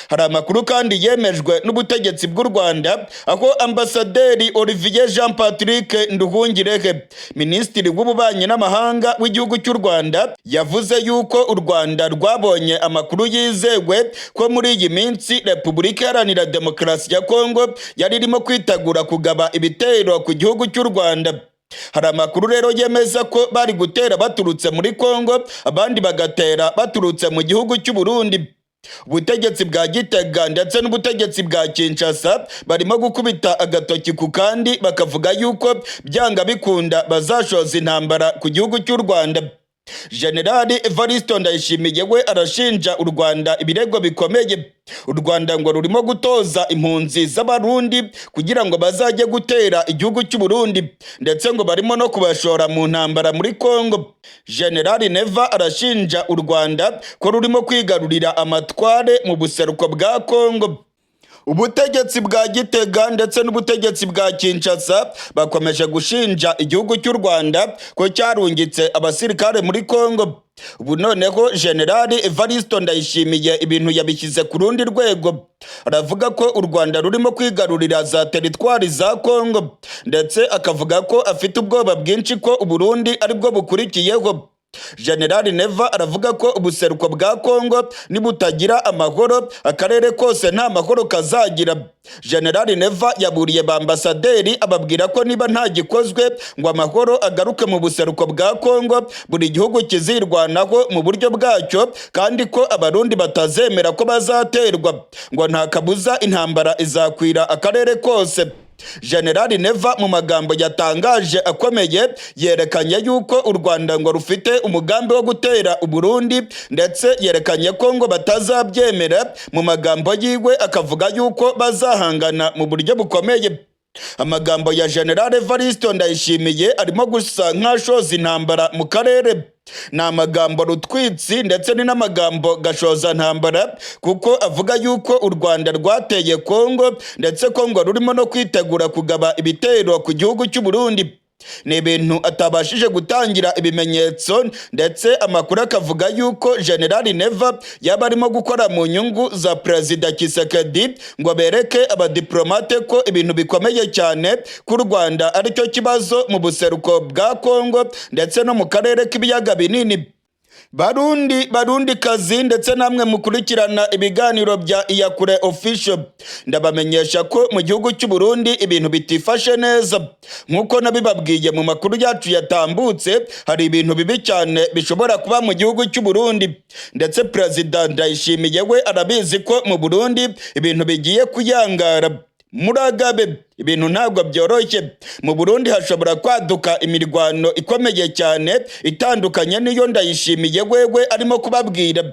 Hari amakuru kandi yemejwe n'ubutegetsi bw'u Rwanda aho ambasaderi Olivier Jean Patrick Nduhungirehe minisitiri w'ububanyi n'amahanga w'igihugu cy'u Rwanda yavuze yuko u Rwanda rwabonye amakuru yizewe ko muri iyi minsi Repubulika Iharanira Demokarasi ya Kongo yari irimo kwitegura kugaba ibitero ku gihugu cy'u Rwanda. Hari amakuru rero yemeza ko bari gutera baturutse muri Kongo abandi bagatera baturutse mu gihugu cy'u Burundi. Ubutegetsi bwa Gitega ndetse n'ubutegetsi bwa Kinshasa barimo gukubita agatoki ku kandi bakavuga yuko byanga bikunda bazashoza intambara ku gihugu cy'u Rwanda. Generali Evaristo Ndayishimiye we arashinja u Rwanda ibirego bikomeye. U Rwanda ngo rurimo gutoza impunzi z'abarundi kugira ngo bazajye gutera igihugu cy'u Burundi ndetse ngo barimo no kubashora mu ntambara muri Kongo. Generali Neva arashinja u Rwanda ko rurimo kwigarurira amatware mu buseruko bwa Kongo. Ubutegetsi bwa Gitega ndetse n'ubutegetsi bwa Kinshasa bakomeje gushinja igihugu cy'u Rwanda ko cyarungitse abasirikare muri Kongo. Ubu noneho Generali Evariste Ndayishimiye ibintu yabishyize ku rundi rwego. Aravuga ko u Rwanda rurimo kwigarurira za teritwari za Kongo, ndetse akavuga ko afite ubwoba bwinshi ko u Burundi aribwo bukurikiyeho. General Neva aravuga ko ubuseruko bwa Kongo nibutagira amahoro, akarere kose nta mahoro kazagira. General Neva yaburiye ba ambasaderi ababwira ko niba nta gikozwe ngo amahoro agaruke mu buseruko bwa Kongo, buri gihugu kizirwanaho mu buryo bwacyo, kandi ko abarundi batazemera ko bazaterwa, ngo nta kabuza intambara izakwira akarere kose. General Neva mu magambo yatangaje akomeye yerekanye yuko u Rwanda ngo rufite umugambi wo gutera u Burundi, ndetse yerekanye ko ngo batazabyemera. Mu magambo yiwe akavuga yuko bazahangana mu buryo bukomeye. Amagambo ya General Evariste Ndayishimiye arimo gusa nk'ashoza intambara mu karere. Ni amagambo rutwitsi ndetse ni n'amagambo gashoza ntambara, kuko avuga yuko u Rwanda rwateye Kongo, ndetse Kongo rurimo no kwitegura kugaba ibitero ku gihugu cy'u Burundi. Ni ibintu atabashije gutangira ibimenyetso, ndetse amakuru akavuga yuko General Neva yaba arimo gukora mu nyungu za Perezida Tshisekedi, ngo bereke abadiplomate ko ibintu bikomeye cyane ku Rwanda aricyo kibazo mu buseruko bwa Kongo ndetse no mu karere k'ibiyaga binini. Barundi kazi ndetse namwe mukurikirana ibiganiro bya Iyakure Official, ndabamenyesha ko mu gihugu cy'u Burundi ibintu bitifashe neza. Nkuko nabibabwiye mu makuru yacu yatambutse, hari ibintu bibi cyane bishobora kuba mu gihugu cy'u Burundi, ndetse Perezida Ndayishimiye we arabizi ko mu Burundi ibintu bigiye kuyangara. Muragabe, ibintu ntabwo byoroshye. Mu Burundi hashobora kwaduka imirwano ikomeye cyane itandukanye niyo Ndayishimiye wewe arimo kubabwira.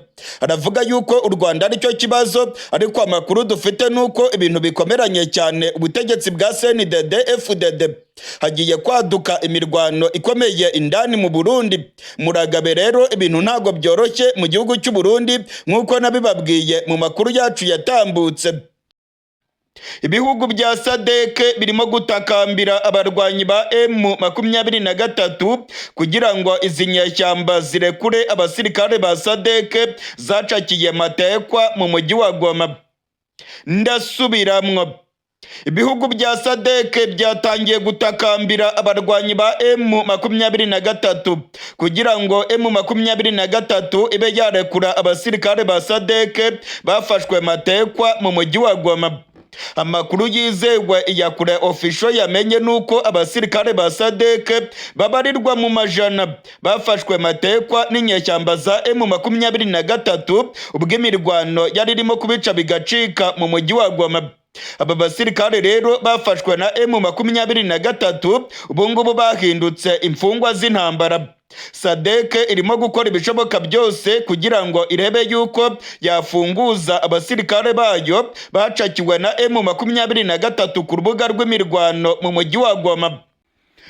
Aravuga yuko u Rwanda aricyo kibazo, ariko amakuru dufite nuko ibintu bikomeranye cyane ubutegetsi bwa CNDD FDD. Hagiye kwaduka imirwano ikomeye indani mu Burundi. Muragabe rero ibintu ntabwo byoroshye mu gihugu cy'u Burundi, nkuko nabibabwiye mu makuru yacu yatambutse. Ibihugu bya SADC birimo gutakambira abarwanyi ba M23 kugira ngo izi nyeshyamba zirekure abasirikare ba SADC zacakiye matekwa mu mujyi wa Goma. Ndasubiramwo, ibihugu bya SADC byatangiye gutakambira abarwanyi ba M23 kugira ngo M23 ibe yarekura abasirikare ba SADC bafashwe matekwa mu mujyi wa Goma. Amakuru yizewe Iyakure Official yamenye nuko abasirikare ba SADC babarirwa mu majana bafashwe matekwa n'inyeshyamba za M23 ubwo imirwano yari irimo kubica bigacika mu mujyi wa Goma. Aba basirikare rero bafashwe na M23 ubu ngubu bahindutse imfungwa z'intambara. SADC irimo gukora ibishoboka byose kugira ngo irebe yuko yafunguza abasirikare bayo bacakiwe na M23 ku rubuga rw'imirwano mu mujyi wa Goma.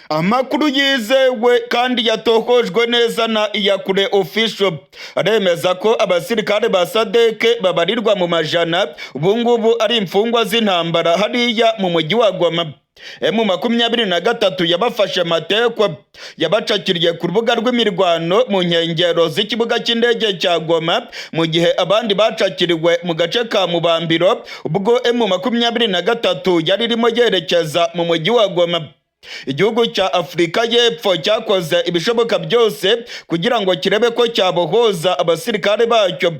Amakuru yizewe kandi yatohojwe neza na Iyakure Official aremeza ko abasirikare ba SADC babarirwa mu majana ubu ngubu ari imfungwa z'intambara hariya mu mujyi wa Goma. M23 yabafashe matekwa, yabacakiriye ku rubuga rw'imirwano mu nkengero z'ikibuga cy'indege cya Goma, mu gihe abandi bacakiriwe mu gace ka Mubambiro ubwo M23 yari irimo yerekeza mu mujyi wa Goma. Igihugu cya Afurika y'Epfo cyakoze ibishoboka byose kugira ngo kirebe ko cyabohoza abasirikare bacyo.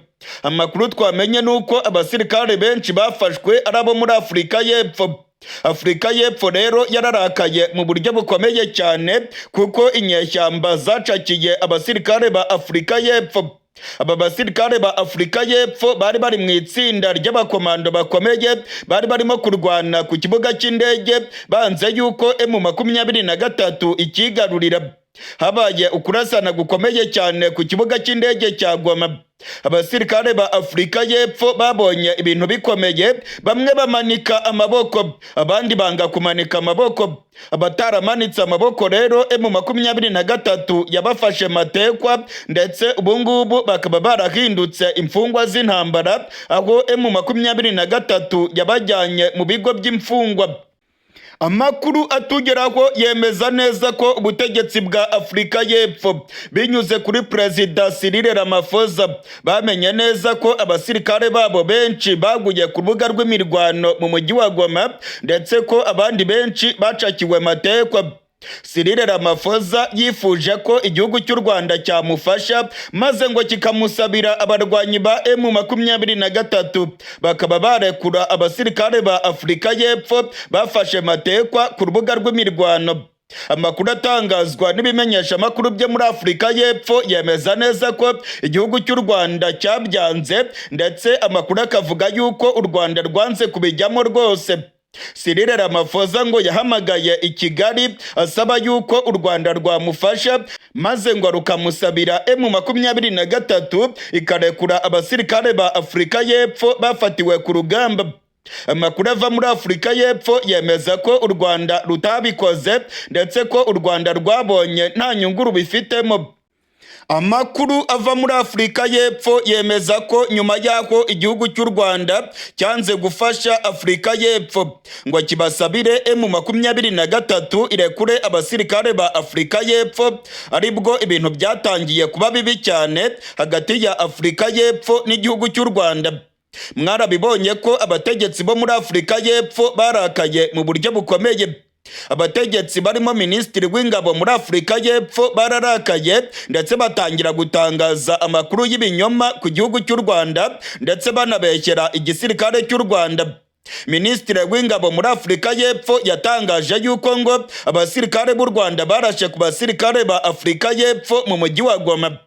Amakuru twamenye nuko abasirikare benshi bafashwe ari abo muri Afurika y'Epfo. Afurika y'Epfo rero yararakaye mu buryo bukomeye cyane, kuko inyeshyamba zacakiye abasirikare ba Afurika y'Epfo. Aba basirikare ba Afurika y'Epfo bari mu itsinda ry'abakomando bakomeye, bari barimo kurwana ku kibuga cy'indege banze yuko M23 ikigarurira. habaye ukurasana gukomeye cyane ku kibuga cy'indege cya Goma. Abasirikare ba Afurika y'Epfo babonye ibintu bikomeye, bamwe bamanika amaboko, abandi banga kumanika amaboko. Abataramanitse amaboko rero M23 yabafashe matekwa, ndetse ubungubu bakaba barahindutse imfungwa z'intambara, aho M23 yabajyanye mu bigo by'imfungwa. Amakuru atugeraho yemeza neza ko ubutegetsi bwa Afurika y'Epfo binyuze kuri Perezida Cyril Ramaphosa bamenye neza ko abasirikare babo benshi baguye ku rubuga rw'imirwano mu mujyi wa Goma, ndetse ko abandi benshi bacakiwe matekwa. Cyril Ramaphosa yifuje ko igihugu cy'u Rwanda cyamufasha maze ngo kikamusabira abarwanyi ba M23 bakaba barekura abasirikare ba Afurika y'Epfo bafashe matekwa ku rubuga rw'imirwano. Amakuru atangazwa n'ibimenyesha amakuru byo muri Afurika y'Epfo yemeza neza ko igihugu cy'u Rwanda cyabyanze, ndetse amakuru akavuga yuko u Rwanda rwanze kubijyamo rwose. Cyril Ramaphosa ngo yahamagaye i Kigali asaba yuko u Rwanda rwamufasha, maze ngo rukamusabira M23 ikarekura abasirikare ba Afurika y'Epfo bafatiwe ku rugamba. Amakuru ava muri Afurika y'Epfo yemeza ko u Rwanda rutabikoze, ndetse ko u Rwanda rwabonye nta nyungu rubifitemo. Amakuru ava muri Afurika y'Epfo yemeza ko nyuma y'aho igihugu cy'u Rwanda cyanze gufasha Afurika y'Epfo ngo kibasabire M23 irekure abasirikare ba Afurika y'Epfo, aribwo ibintu byatangiye kuba bibi cyane hagati ya Afurika y'Epfo n'igihugu cy'u Rwanda. Mwarabibonye ko abategetsi bo muri Afurika y'Epfo barakaye mu buryo bukomeye. Abategetsi barimo Minisitiri w'Ingabo muri Afurika y'Epfo bararakaye, ndetse batangira gutangaza amakuru y'ibinyoma ku gihugu cy'u Rwanda, ndetse banabeshyera igisirikare cy'u Rwanda. Minisitiri w'Ingabo muri Afurika y'Epfo yatangaje yuko ngo abasirikare b'u Rwanda barashe ku basirikare ba Afurika y'Epfo mu mujyi wa Goma.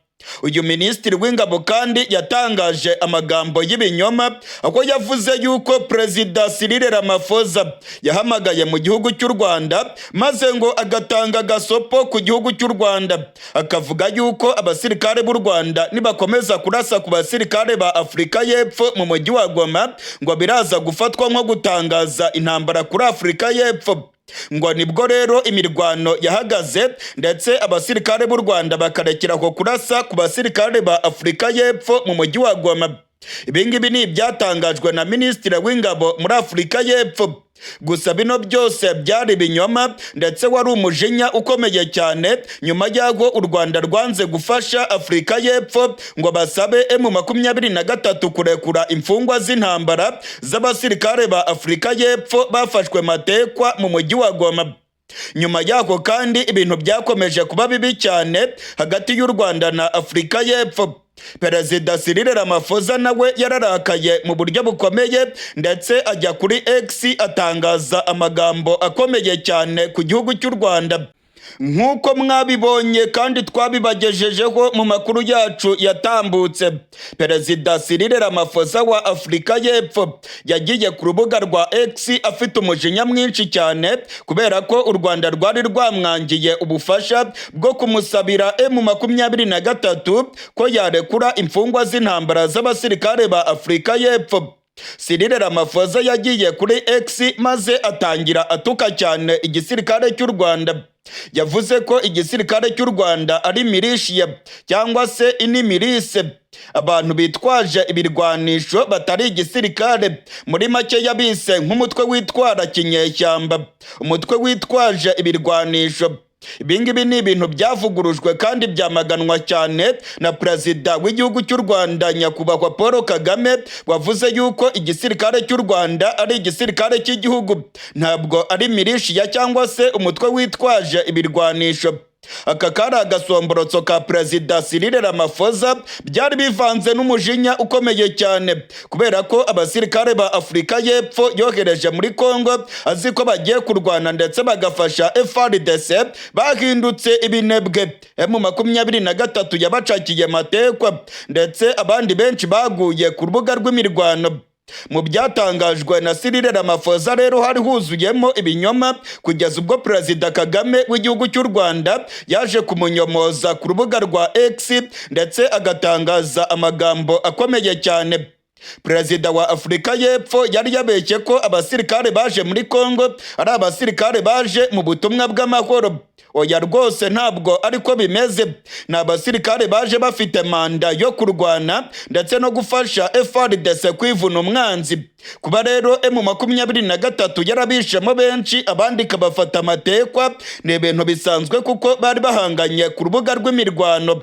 Uyu Minisitiri w'Ingabo kandi yatangaje amagambo y'ibinyoma, aho yavuze yuko Perezida Cyril Ramaphosa yahamagaye mu gihugu cy'u Rwanda maze ngo agatanga gasopo ku gihugu cy'u Rwanda, akavuga yuko abasirikare b'u Rwanda nibakomeza kurasa ku basirikare ba Afurika y'Epfo mu mujyi wa Goma ngo biraza gufatwa nko gutangaza intambara kuri Afurika y'Epfo. Ngo nibwo rero imirwano yahagaze, ndetse abasirikare b'u Rwanda bakarekera ko kurasa ku basirikare ba Afurika y'Epfo mu mujyi wa Goma. Ibingibi ni ibyatangajwe na Minisitiri w'Ingabo muri Afurika y'Epfo. Gusa bino byose byari ibinyoma, ndetse wari umujinya ukomeye cyane nyuma y'aho u Rwanda rwanze gufasha Afurika y'Epfo ngo basabe M23 kurekura imfungwa z'intambara z'abasirikare ba Afurika y'Epfo bafashwe matekwa mu mujyi wa Goma. Nyuma y'aho kandi ibintu byakomeje kuba bibi cyane hagati y'u Rwanda na Afurika y'Epfo. Perezida Cyril Ramaphosa nawe yararakaye mu buryo bukomeye, ndetse ajya kuri X atangaza amagambo akomeye cyane ku gihugu cy'u Rwanda. Nk'uko mwabibonye kandi twabibagejejeho mu makuru yacu yatambutse, Perezida Cyril Ramaphosa wa Afurika y'Epfo yagiye ku rubuga rwa X afite umujinya mwinshi cyane, kubera ko u Rwanda rwari rwamwangiye ubufasha bwo kumusabira M23 ko yarekura imfungwa z'intambara z'abasirikare ba Afurika y'Epfo. Cyril Ramaphosa yagiye kuri X maze atangira atuka cyane igisirikare cy'u Rwanda. Yavuze ko igisirikare cy'u Rwanda ari milishiya cyangwa se inimirise, abantu bitwaje ibirwanisho batari igisirikare. Muri make yabise nk'umutwe witwara kinyeshyamba, umutwe witwaje ibirwanisho. Ibingibi ni ibintu byavugurujwe kandi byamaganwa cyane na Perezida w'igihugu cy'u Rwanda nyakubahwa Paul Kagame, wavuze yuko igisirikare cy'u Rwanda ari igisirikare cy'igihugu, ntabwo ari milishiya cyangwa se umutwe witwaje ibirwanisho. Aka kari agasomborotso ka Perezida Cyril Ramaphosa byari bivanze n'umujinya ukomeye cyane, kubera ko abasirikare ba Afurika y'Epfo yohereje muri Kongo azi ko bagiye kurwana ndetse bagafasha FARDC bahindutse ibinebwe. M23 yabacakiye matekwa, ndetse abandi benshi baguye ku rubuga rw'imirwano. Mu byatangajwe na Cyril Ramaphosa rero hari huzuyemo ibinyoma kugeza ubwo Perezida Kagame w'igihugu cy'u Rwanda yaje kumunyomoza ku rubuga rwa X ndetse agatangaza amagambo akomeye cyane. Perezida wa Afurika y'Epfo yari yabeshye ko abasirikare baje muri Kongo ari abasirikare baje mu butumwa bw'amahoro. Oya rwose ntabwo ariko bimeze. Ni abasirikare baje bafite manda yo kurwana ndetse no gufasha FARDC kwivuna umwanzi. Kuba rero M23 yarabishemo benshi abandi ikabafata amatekwa ni ibintu bisanzwe kuko bari bahanganye ku rubuga rw'imirwano.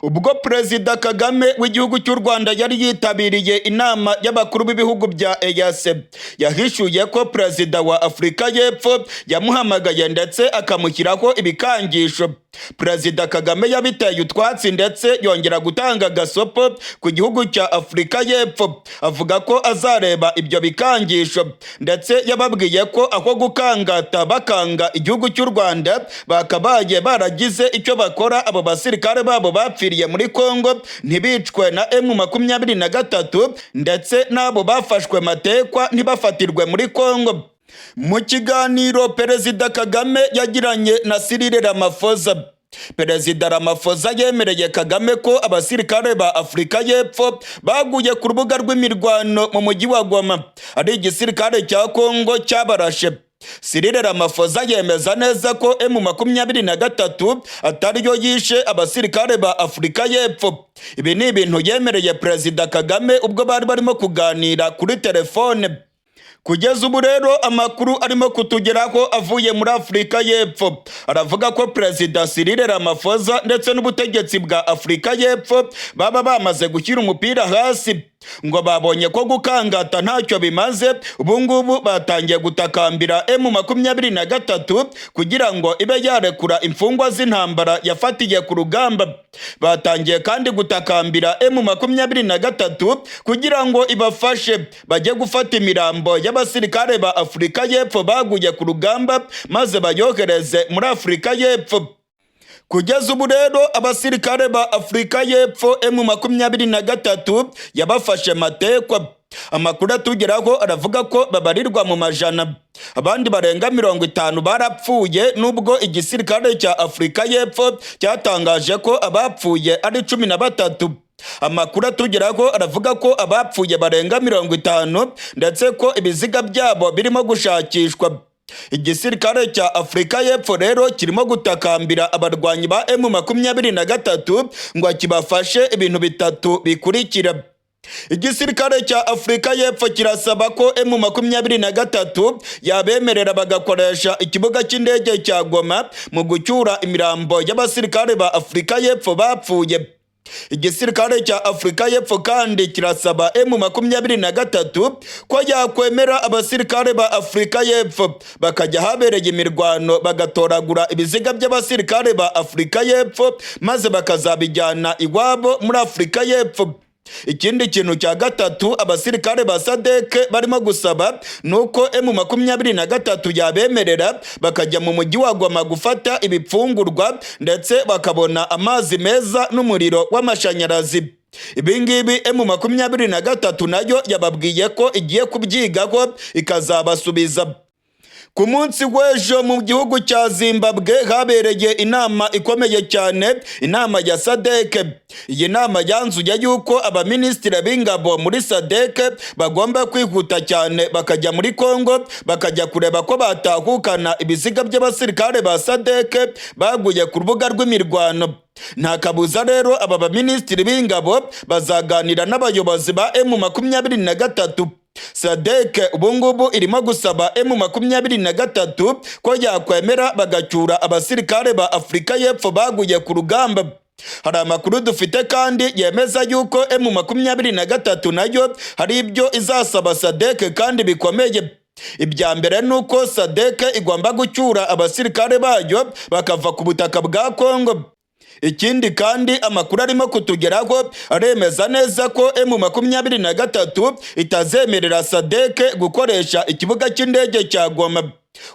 Ubwo Perezida Kagame w'igihugu cy'u Rwanda yari yitabiriye inama y'abakuru b'ibihugu bya EAC, yahishuye ko Perezida wa Afurika y'Epfo yamuhamagaye ndetse akamushyiraho ibikangisho. Perezida Kagame yabiteye utwatsi ndetse yongera gutanga agasopo ku gihugu cya Afurika y'Epfo, avuga ko azareba ibyo bikangisho ndetse yababwiye ko aho gukangata bakanga igihugu cy'u Rwanda bakabaye baragize icyo bakora abo basirikare babo bapfiriye muri Kongo ntibicwe na M23 ndetse n'abo bafashwe matekwa ntibafatirwe muri Kongo. Mu kiganiro Perezida Kagame yagiranye na Cyril Ramaphosa, Perezida Ramaphosa yemereye Kagame ko abasirikare ba Afurika y'Epfo baguye ku rubuga rw'imirwano mu mujyi wa Goma ari igisirikare cya Kongo cyabarashe. Cyril Ramaphosa yemeza neza ko M23 atariyo yishe abasirikare ba Afurika y'Epfo. Ibi ni ibintu yemereye Perezida Kagame ubwo bari barimo kuganira kuri telefone. Kugeza ubu rero amakuru arimo kutugeraho avuye muri Afurika y'Epfo aravuga ko Perezida Cyril Ramaphosa ndetse n'ubutegetsi bwa Afurika y'Epfo baba bamaze gushyira umupira hasi, ngo babonye ko gukangata ntacyo bimaze. Ubu ngubu batangiye gutakambira M23 kugira ngo ibe yarekura imfungwa z'intambara yafatiye ku rugamba. Batangiye kandi gutakambira M23 kugira ngo ibafashe bajye gufata imirambo y'abasirikare ba Afurika y'Epfo baguye ku rugamba maze bayohereze muri Afurika y'Epfo. Kugeza ubu rero abasirikare ba Afurika y'Epfo M23 yabafashe matekwa. Amakuru atugeraho aravuga ko babarirwa mu majana, abandi barenga 50 barapfuye, nubwo igisirikare cya Afurika y'Epfo cyatangaje ko abapfuye ari 13. Amakuru atugeraho aravuga ko abapfuye barenga 50 ndetse ko ibiziga byabo birimo gushakishwa. Igisirikare cya Afurika y'Epfo rero kirimo gutakambira abarwanyi ba M23 ngo kibafashe ibintu bitatu bikurikira. Igisirikare cya Afurika y'Epfo kirasaba ko M23 yabemerera bagakoresha ikibuga cy'indege cya Goma mu gucyura imirambo y'abasirikare ba Afurika y'Epfo bapfuye. Igisirikare cya Afurika y'Epfo kandi kirasaba M23 ko yakwemera abasirikare ba Afurika y'Epfo bakajya habereye imirwano bagatoragura ibiziga by'abasirikare ba Afurika y'Epfo maze bakazabijyana iwabo muri Afurika y'Epfo. Ikindi kintu cya gatatu abasirikare ba SADC barimo gusaba nuko M23 yabemerera bakajya mu mujyi wa Goma gufata ibipfungurwa ndetse bakabona amazi meza n'umuriro w'amashanyarazi. Ibingibi M23 nayo yababwiye ko igiye kubyigaho ikazabasubiza. Ku munsi w'ejo mu gihugu cya Zimbabwe habereye inama ikomeye cyane, inama ya SADC. Iyi nama yanzuye yuko abaminisitiri b'ingabo muri SADC bagomba kwihuta cyane bakajya muri Kongo bakajya kureba ko batahukana ibiziga by'abasirikare ba SADC baguye ku rubuga rw'imirwano. Nta kabuza rero aba baminisitiri b'ingabo bazaganira n'abayobozi ba M23. SADC ubu ngubu irimo gusaba M23 ko yakwemera bagacyura abasirikare ba Afurika y'Epfo baguye ku rugamba. Hari amakuru dufite kandi yemeza yuko M23 nayo hari ibyo izasaba SADC kandi bikomeye. Ibya mbere nuko SADC igomba gucyura abasirikare bayo bakava ku butaka bwa Kongo. Ikindi kandi amakuru arimo kutugeraho aremeza neza ko M23 itazemerera SADC gukoresha ikibuga cy'indege cya Goma.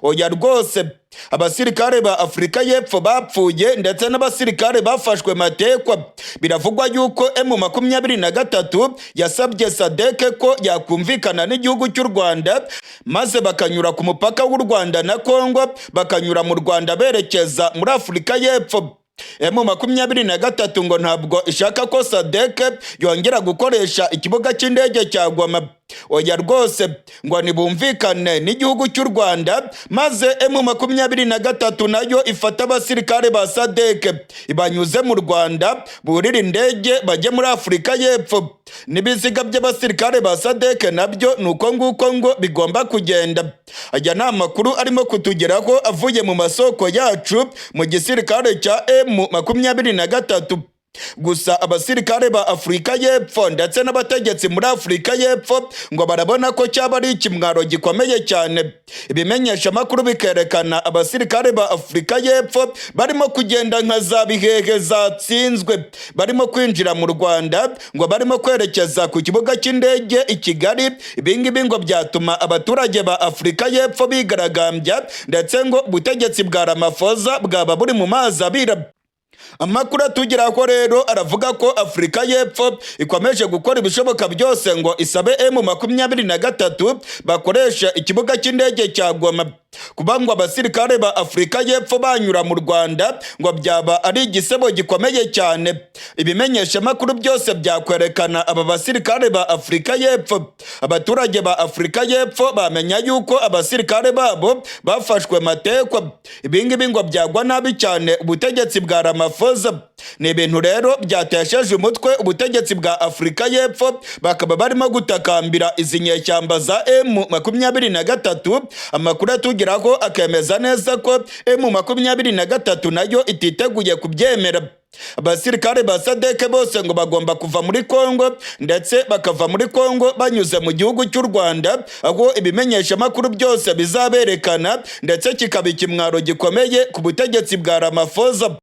oya rwose abasirikare ba Afurika y'Epfo bapfuye ndetse n'abasirikare bafashwe matekwa. Biravugwa yuko M23 yasabye SADC ko yakumvikana n'igihugu cy'u Rwanda maze bakanyura ku mupaka w'u Rwanda na Kongo, bakanyura mu Rwanda berekeza muri Afurika y'Epfo. M23 ngo ntabwo ishaka ko SADC yongera gukoresha ikibuga cy'indege cya Goma. Oya rwose ngo nibumvikane n'igihugu cy'u Rwanda maze M23 nayo ifata abasirikare ba SADC ibanyuze mu Rwanda, burira indege bajye muri Afurika y'Epfo. N'ibiziga by'abasirikare ba SADC nabyo nuko nguko ngo bigomba kugenda. Ajya nta makuru arimo kutugeraho avuye mu masoko yacu mu gisirikare cya M23. Gusa abasirikare ba Afurika y'Epfo ndetse n'abategetsi muri Afurika y'Epfo ngo barabona ko cyaba ari ikimwaro gikomeye cyane. Ibimenyesha makuru bikerekana abasirikare ba Afurika y'Epfo barimo kugenda nka za bihehe zatsinzwe, barimo kwinjira mu Rwanda, ngo barimo kwerekeza ku kibuga cy'indege i Kigali. Ibingibi ngo byatuma abaturage ba Afurika y'Epfo bigaragambya ndetse ngo ubutegetsi bwa Ramaphosa bwaba buri mu mazi abira. Amakuru atugeraho rero aravuga ko Afurika y'Epfo ikomeje gukora ibishoboka byose ngo isabe M23 bakoresha ikibuga cy'indege cya Goma. Kuba ngo abasirikare ba Afurika y'Epfo banyura mu Rwanda ngo byaba ari igisebo gikomeye cyane. Ibimenyesha makuru byose byakwerekana aba basirikare ba Afurika y'Epfo. Abaturage ba Afurika y'Epfo bamenya yuko abasirikare babo bafashwe matekwa. Ibingibi ngo byagwa nabi cyane ubutegetsi bwa Ramaphosa. Ni ibintu rero byatesheje umutwe ubutegetsi bwa Afurika y'Epfo, bakaba barimo gutakambira izi nyeshyamba za M23. Amakuru atugeraho akemeza neza ko M23 nayo ititeguye kubyemera. Abasirikare ba SADC bose ngo bagomba kuva muri Kongo ndetse bakava muri Kongo banyuze mu gihugu cy'u Rwanda, aho ibimenyesha makuru byose bizaberekana ndetse kikaba ikimwaro gikomeye ku butegetsi bwa Ramaphosa.